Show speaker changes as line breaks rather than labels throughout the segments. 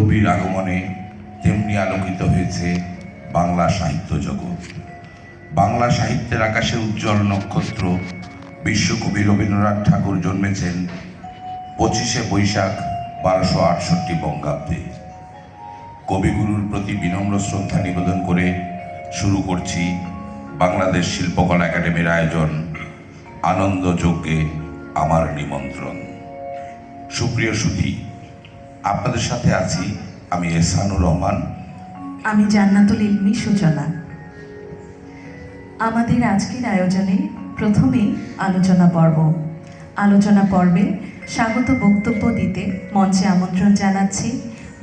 কবির আগমনে তেমনি আলোকিত হয়েছে বাংলা সাহিত্য জগৎ। বাংলা সাহিত্যের আকাশে উজ্জ্বল নক্ষত্র বিশ্বকবি রবীন্দ্রনাথ ঠাকুর জন্মেছেন 25শে বৈশাখ 1268 বঙ্গাব্দে। কবিগুরুর প্রতি বিনম্র শ্রদ্ধা নিবেদন করে শুরু করছি বাংলাদেশ শিল্পকলা একাডেমির আয়োজন আনন্দ যজ্ঞে আমার নিমন্ত্রণ। সুপ্রিয় সুধী, আপনাদের সাথে আছি আমি এহসানুর রহমান।
আমি জান্নাতুল ইলমি সূচনা। আমাদের আজকের আয়োজনে প্রথমেই আলোচনা পর্বে স্বাগত বক্তব্য দিতে মঞ্চে আমন্ত্রণ জানাচ্ছি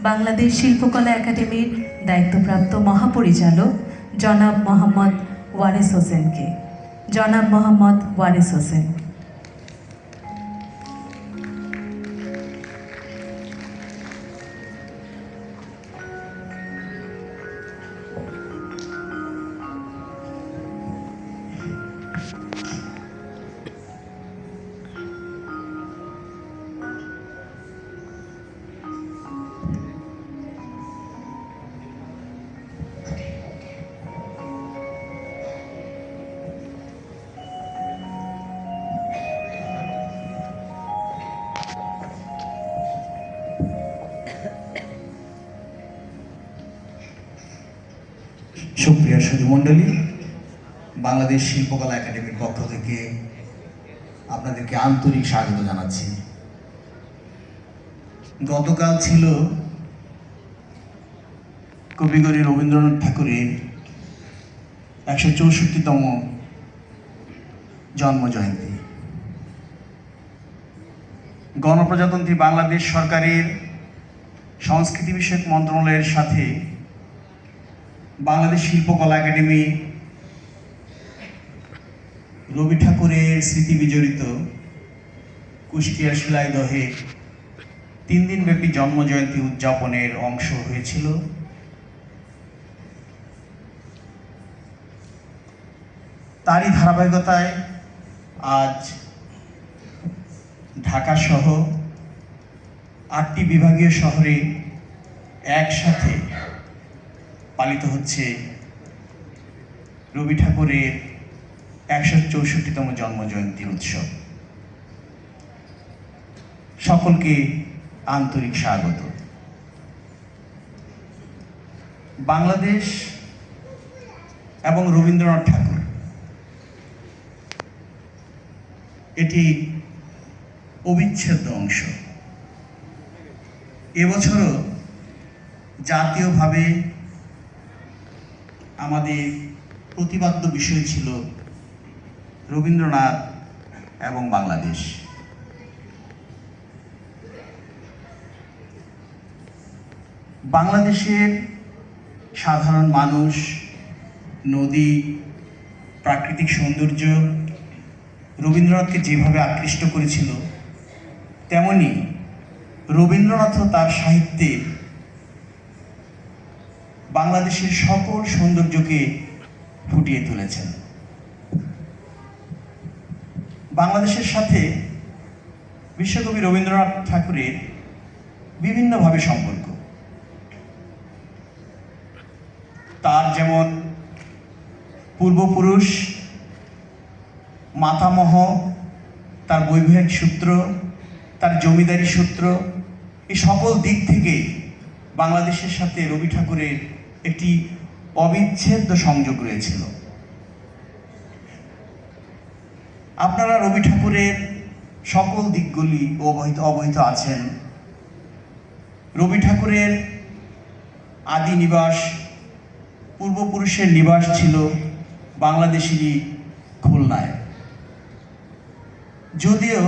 বাংলাদেশ শিল্পকলা একাডেমির দায়িত্বপ্রাপ্ত মহাপরিচালক জনাব মোহাম্মদ ওয়ারেস হোসেনকে। জনাব মোহাম্মদ ওয়ারেস হোসেন।
সুপ্রিয় সুধীমণ্ডলী, বাংলাদেশ শিল্পকলা একাডেমির পক্ষ থেকে আপনাদেরকে আন্তরিক স্বাগত জানাচ্ছি। গতকাল ছিল কবিগুরু রবীন্দ্রনাথ ঠাকুরের 164তম জন্মজয়ন্তী। গণপ্রজাতন্ত্রী বাংলাদেশ সরকারের সংস্কৃতি বিষয়ক মন্ত্রণালয়ের সাথে বাংলাদেশ শিল্পকলা একাডেমি রবি ঠাকুরের স্মৃতি বিজড়িত কুষ্টিয়ার শিলাইদহে 3 দিনব্যাপী জন্মজয়ন্তী উদযাপনের অংশ হয়েছিল। তারই ধারাবাহিকতায় আজ ঢাকা সহ 8টি বিভাগীয় শহরে একসাথে পালিত হচ্ছে রবি ঠাকুরের 164তম জন্মজয়ন্তী উৎসব। সকলকে আন্তরিক স্বাগত। বাংলাদেশ এবং রবীন্দ্রনাথ ঠাকুর এটি অবিচ্ছেদ্য অংশ। এবছরও জাতীয়ভাবে আমাদের প্রতিপাদ্য বিষয় ছিল রবীন্দ্রনাথ এবং বাংলাদেশ। বাংলাদেশের সাধারণ মানুষ, নদী, প্রাকৃতিক সৌন্দর্য রবীন্দ্রনাথকে যেভাবে আকৃষ্ট করেছিল, তেমনি রবীন্দ্রনাথও তার সাহিত্যে বাংলাদেশের সকল সৌন্দর্যকে ফুটিয়ে তুলেছেন। বাংলাদেশের সাথে বিশ্বকবি রবীন্দ্রনাথ ঠাকুরের বিভিন্নভাবে সম্পর্ক। তার যেমন পূর্বপুরুষ, মাতামহ, তার বৈবাহিক সূত্র, তার জমিদারি সূত্র, এই সকল দিক থেকে বাংলাদেশের সাথে রবি ঠাকুরের একটি অবিচ্ছেদ্য সংযোগ রয়েছিল। আপনারা রবি ঠাকুরের সকল দিকগুলি অবহিত আছেন। রবি ঠাকুরের আদি নিবাস, পূর্বপুরুষের নিবাস ছিল বাংলাদেশেরই খুলনায়। যদিও